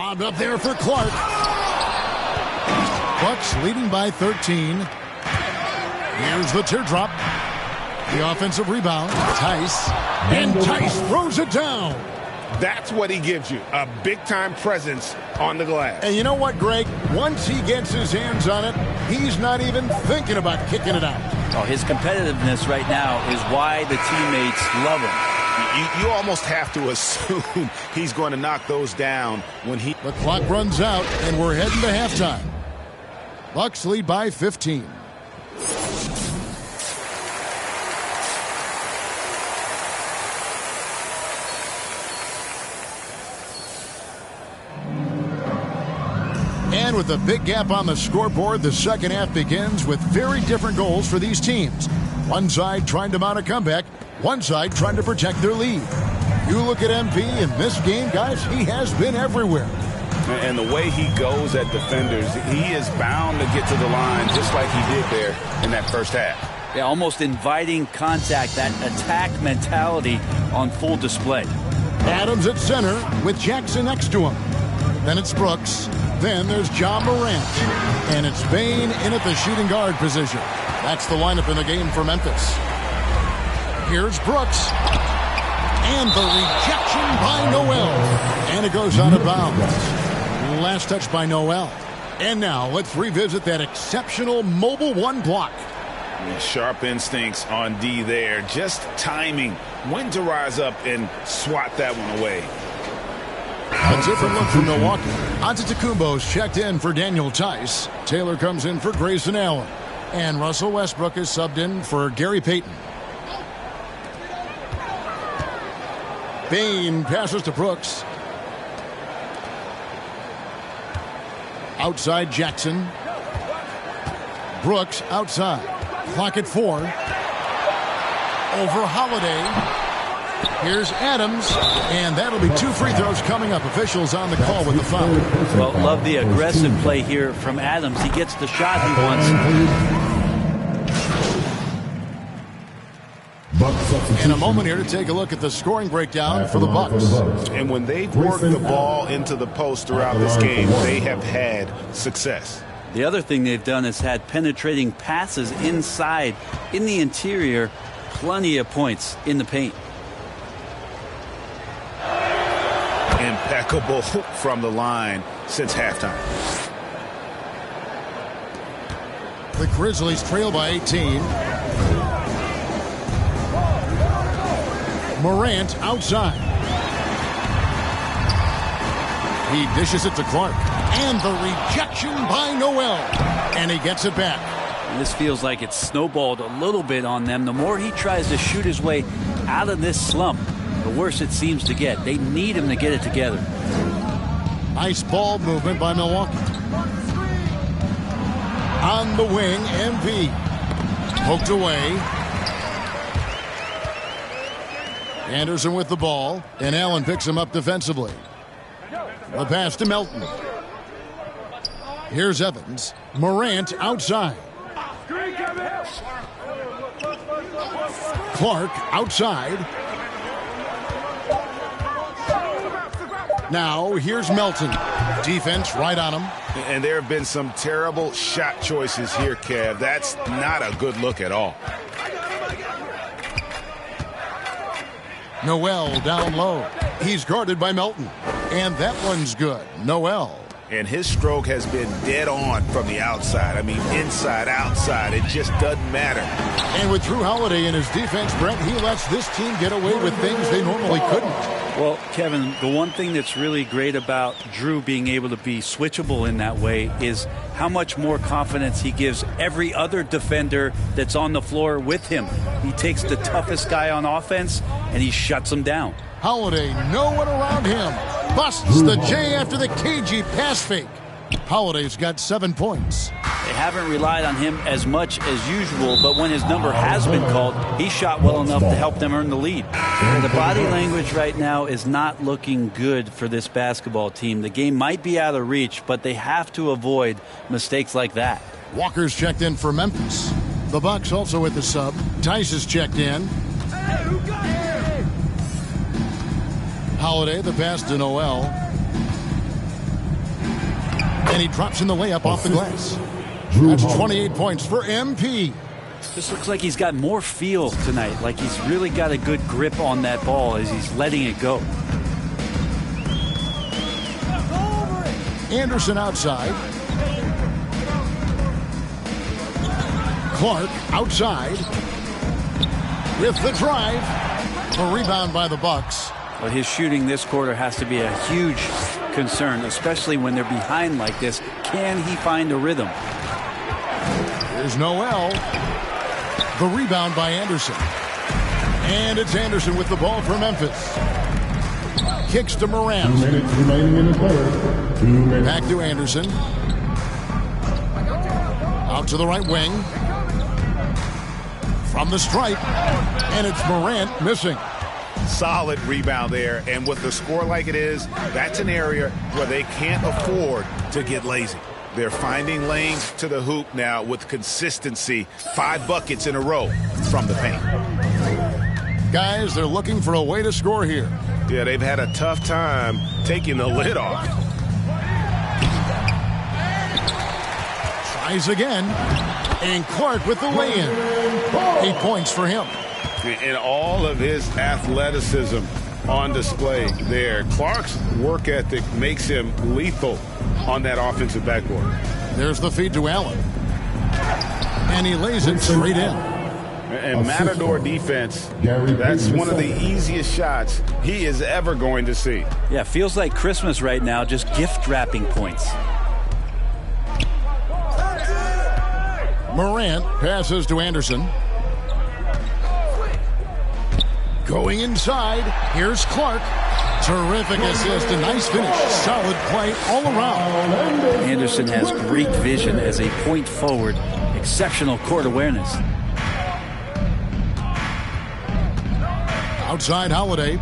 Lobbed up there for Clark. Bucks leading by 13. Here's the teardrop. The offensive rebound. Tice. And Tice throws it down. That's what he gives you, a big-time presence on the glass. And you know what, Greg? Once he gets his hands on it, he's not even thinking about kicking it out. Oh, his competitiveness right now is why the teammates love him. You almost have to assume he's going to knock those down when he... The clock runs out, and we're heading to halftime. Bucks lead by 15. And with a big gap on the scoreboard, the second half begins with very different goals for these teams. One side trying to mount a comeback, one side trying to protect their lead. You look at MP in this game, guys, he has been everywhere. And the way he goes at defenders, he is bound to get to the line just like he did there in that first half. Yeah, almost inviting contact, that attack mentality on full display. Adams at center with Jackson next to him. Then it's Brooks. Then there's John Morant. And it's Bane in at the shooting guard position. That's the lineup in the game for Memphis. Here's Brooks. And the rejection by Noel. And it goes out of bounds. Last touch by Noel. And now let's revisit that exceptional Mobile One block. Sharp instincts on D there. Just timing when to rise up and swat that one away. A different look from Milwaukee. Antetokounmpo's checked in for Daniel Tice. Taylor comes in for Grayson Allen. And Russell Westbrook is subbed in for Gary Payton. Bane passes to Brooks. Outside Jackson. Brooks outside. Clock at 4. Over Holiday. Here's Adams, and that'll be 2 free throws coming up. Officials on the call with the foul. Well, love the aggressive play here from Adams. He gets the shot he wants. In a moment here to take a look at the scoring breakdown for the Bucks. And when they've worked the ball into the post throughout this game, they have had success. The other thing they've done is had penetrating passes inside, in the interior, plenty of points in the paint. Impeccable from the line since halftime. The Grizzlies trail by 18. Morant outside. He dishes it to Clark. And the rejection by Noel. And he gets it back. And this feels like it's snowballed a little bit on them. The more he tries to shoot his way out of this slump, the worse it seems to get. They need him to get it together. Nice ball movement by Milwaukee. On the wing, MP. Poked away. Anderson with the ball, and Allen picks him up defensively. The pass to Melton. Here's Evans. Morant outside. Clark outside. Now here's Melton. Defense right on him. And there have been some terrible shot choices here, Kev. That's not a good look at all. Noel down low. He's guarded by Melton. And that one's good. Noel. And his stroke has been dead on from the outside. I mean, inside, outside. It just doesn't matter. And with Drew Holiday in his defense, Brent, he lets this team get away with things they normally couldn't. Well, Kevin, the one thing that's really great about Drew being able to be switchable in that way is how much more confidence he gives every other defender that's on the floor with him. He takes the toughest guy on offense, and he shuts him down. Holiday, no one around him. Busts the J after the cagey pass fake. Holiday's got 7 points. They haven't relied on him as much as usual, but when his number has been called, he shot well enough to help them earn the lead. The body language right now is not looking good for this basketball team. The game might be out of reach, but they have to avoid mistakes like that. Walker's checked in for Memphis. The Bucks also with the sub. Tice is checked in. Holiday, the pass to Noel. And he drops in the layup off the glass. That's 28 points for MP. This looks like he's got more feel tonight, like he's really got a good grip on that ball as he's letting it go. Anderson outside. Clark outside with the drive. A rebound by the Bucks. But his shooting this quarter has to be a huge concern, especially when they're behind like this. Can he find a rhythm? Here's Noel. The rebound by Anderson. And it's Anderson with the ball for Memphis. Kicks to Morant. 2 minutes remaining in the third. 2 minutes. Back to Anderson. Out to the right wing. From the stripe. And it's Morant missing. Solid rebound there. And with the score like it is, that's an area where they can't afford to get lazy. They're finding lanes to the hoop now with consistency. 5 buckets in a row from the paint. Guys, they're looking for a way to score here. Yeah, they've had a tough time taking the lid off. Tries again. And Clark with the lay-in. 8 points for him. And all of his athleticism on display there. Clark's work ethic makes him lethal on that offensive backboard. There's the feed to Allen. And he lays it straight in. And Matador defense, that's one of the easiest shots he is ever going to see. Yeah, feels like Christmas right now, just gift wrapping points. Morant passes to Anderson. Going inside, here's Clark. Terrific assist, a nice finish. Solid play all around. Anderson has great vision as a point forward. Exceptional court awareness. Outside Holiday.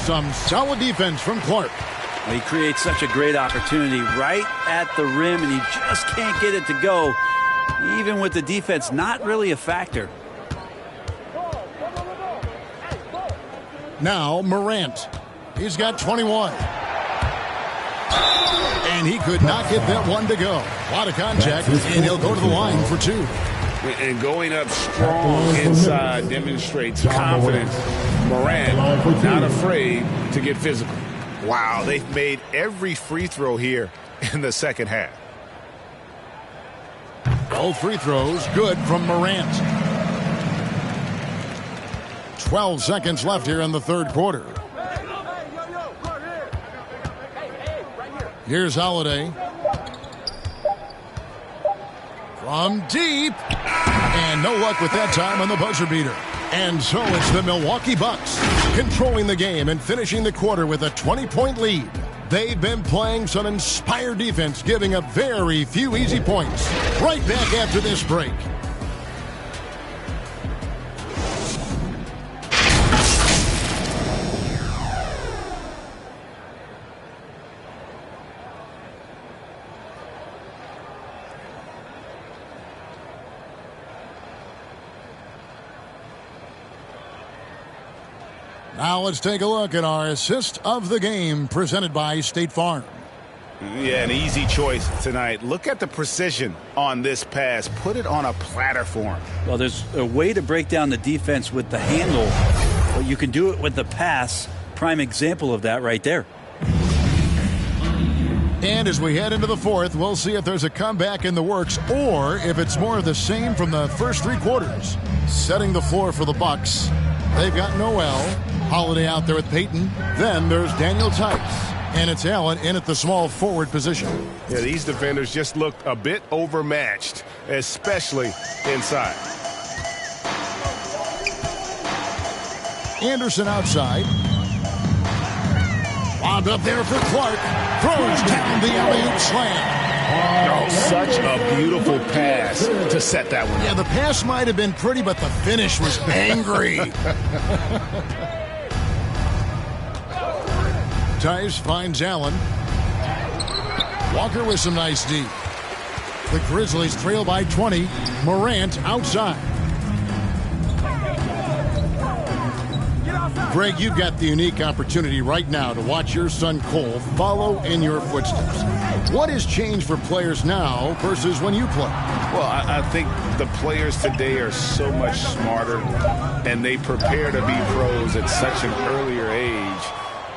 Some solid defense from Clark. Well, he creates such a great opportunity right at the rim, and he just can't get it to go. Even with the defense not really a factor. Now Morant. He's got 21. And he could not get that one to go. A lot of contact, and he'll go to the line for 2. And going up strong inside demonstrates confidence. Morant not afraid to get physical. Wow, they've made every free throw here in the second half. All free throws good from Morant. 12 seconds left here in the third quarter. Here's Holiday. From deep. And no luck with that time on the buzzer beater. And so it's the Milwaukee Bucks controlling the game and finishing the quarter with a 20-point lead. They've been playing some inspired defense, giving up very few easy points. Right back after this break. Now let's take a look at our assist of the game presented by State Farm. Yeah, an easy choice tonight. Look at the precision on this pass. Put it on a platter for him. Well, there's a way to break down the defense with the handle. Well, you can do it with the pass. Prime example of that right there. And as we head into the fourth, we'll see if there's a comeback in the works or if it's more of the same from the first 3 quarters. Setting the floor for the Bucks. They've got Noel. Holiday out there with Payton. Then there's Daniel Tice. And it's Allen in at the small forward position. Yeah, these defenders just looked a bit overmatched, especially inside. Anderson outside. Lobbed up there for Clark. Throws down the alley-oop slam. Oh, such a beautiful pass to set that one. Yeah, the pass might have been pretty, but the finish was angry. Tice finds Allen. Walker with some nice D. The Grizzlies trail by 20. Morant outside. Greg, you've got the unique opportunity right now to watch your son Cole follow in your footsteps. What has changed for players now versus when you played? Well, I think the players today are so much smarter, and they prepare to be pros at such an earlier age.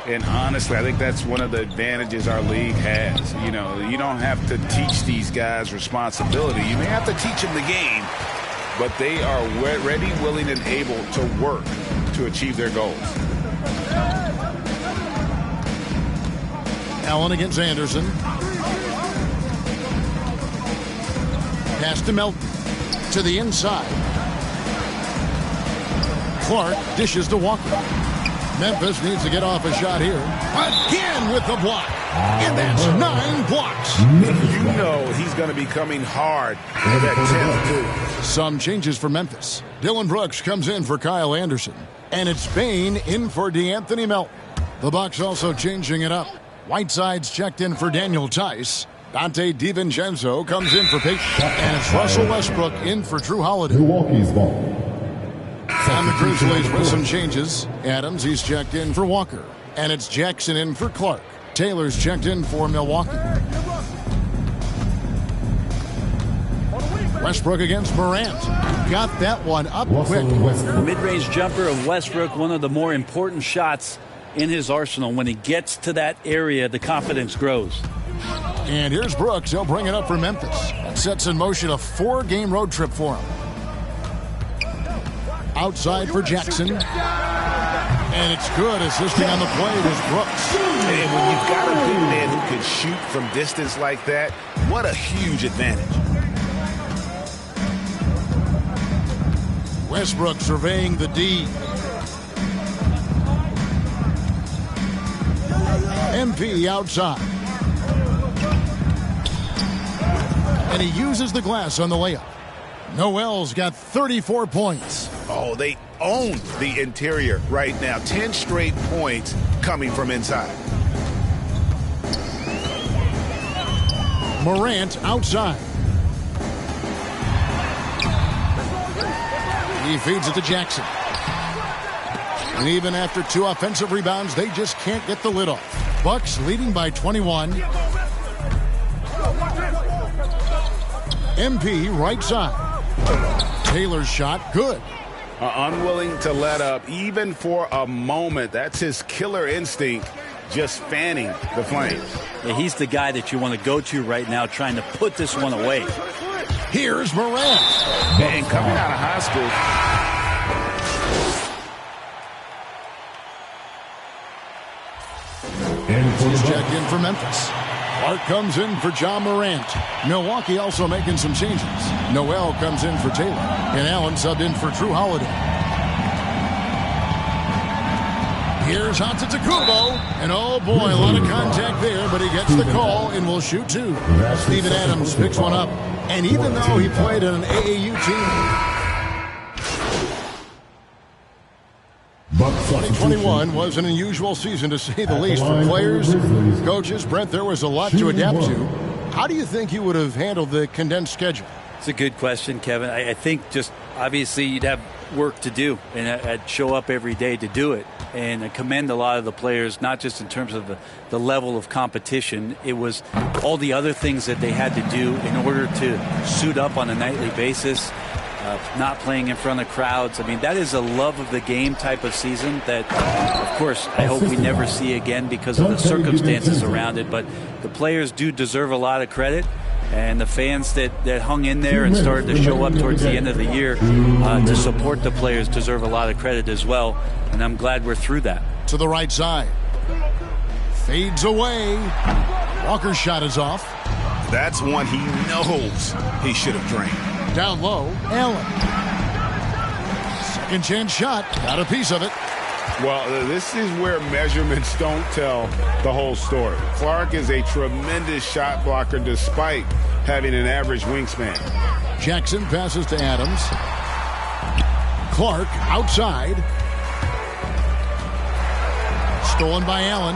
And honestly, I think that's one of the advantages our league has. You know, you don't have to teach these guys responsibility. You may have to teach them the game, but they are ready, willing, and able to work to achieve their goals. Allen against Anderson. Pass to Melton. To the inside. Clark dishes to Walker. Memphis needs to get off a shot here. Again with the block. And that's 9 blocks. You know he's going to be coming hard for that 10th. Some changes for Memphis. Dylan Brooks comes in for Kyle Anderson. And it's Bane in for DeAnthony Melton. The Bucks also changing it up. Whiteside's checked in for Daniel Tice. Dante DiVincenzo comes in for Peyton. And it's Russell Westbrook in for Drew Holiday. Milwaukee's ball. And the Grizzlies with some changes. Adams, he's checked in for Walker. And it's Jackson in for Clark. Taylor's checked in for Milwaukee. Westbrook against Morant. Got that one up quick. The mid-range jumper of Westbrook, one of the more important shots in his arsenal. When he gets to that area, the confidence grows. And here's Brooks. He'll bring it up for Memphis. That sets in motion a 4-game road trip for him. Outside for Jackson. And it's good. Assisting on the play was Brooks. And when you've got a big man who can shoot from distance like that, what a huge advantage. Westbrook surveying the D. MP outside. And he uses the glass on the layup. Noel's got 34 points. Oh, they own the interior right now. 10 straight points coming from inside. Morant outside. He feeds it to Jackson. And even after 2 offensive rebounds, they just can't get the lid off. Bucks leading by 21. MP right side. Taylor's shot, good. Unwilling to let up even for a moment. That's his killer instinct, just fanning the flames. Yeah, he's the guy that you want to go to right now, trying to put this one away. Here's Morant. And coming out of high school. He's checked in for Memphis. Clark comes in for John Morant. Milwaukee also making some changes. Noel comes in for Taylor. And Allen subbed in for Drew Holiday. Here's Antetokounmpo. And oh boy, a lot of contact there, but he gets the call and will shoot 2. Steven Adams picks one up. And even though he played on an AAU team, 2021 was an unusual season to say the least for players, coaches. Brent, there was a lot to adapt to. How do you think you would have handled the condensed schedule? It's a good question, Kevin. I think just obviously you'd have work to do, and I'd show up every day to do it. And I commend a lot of the players, not just in terms of the level of competition. It was all the other things that they had to do in order to suit up on a nightly basis. Not playing in front of crowds. I mean, that is a love of the game type of season that, of course, I hope we never see again because of the circumstances around it. But the players do deserve a lot of credit. And the fans that hung in there and started to show up towards the end of the year to support the players deserve a lot of credit as well. And I'm glad we're through that. To the right side. Fades away. Walker's shot is off. That's one he knows he should have drained. Down low, Allen. Second chance shot. Got a piece of it. Well, this is where measurements don't tell the whole story. Clark is a tremendous shot blocker despite having an average wingspan. Jackson passes to Adams. Clark outside. Stolen by Allen.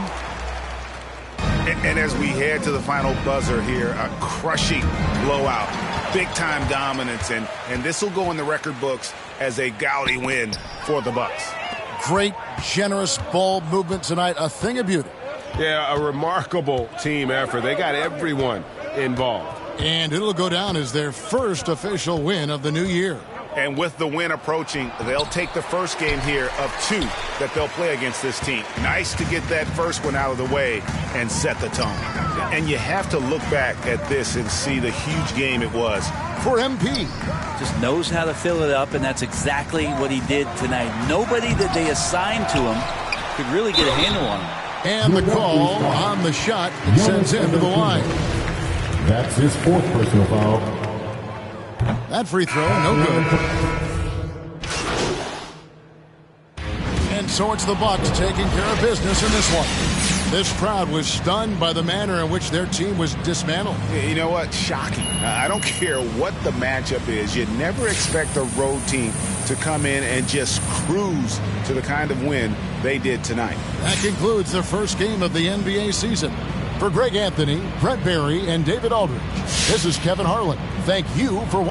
And as we head to the final buzzer here, a crushing blowout. Big-time dominance, and this will go in the record books as a gaudy win for the Bucks. great, generous ball movement tonight. A thing of beauty. Yeah, a remarkable team effort. They got everyone involved. And it'll go down as their first official win of the new year. And with the win approaching, they'll take the first game here of 2 that they'll play against this team. Nice to get that first one out of the way and set the tone. And you have to look back at this and see the huge game it was for MP. Just knows how to fill it up, and that's exactly what he did tonight. Nobody that they assigned to him could really get a handle on him. And the call on the shot sends him to the line. That's his 4th personal foul. That free throw, no good. And so it's the Bucks taking care of business in this one. This crowd was stunned by the manner in which their team was dismantled. You know what? Shocking. I don't care what the matchup is. You never expect a road team to come in and just cruise to the kind of win they did tonight. That concludes the first game of the NBA season. For Greg Anthony, Brett Barry, and David Aldridge, this is Kevin Harlan. Thank you for watching.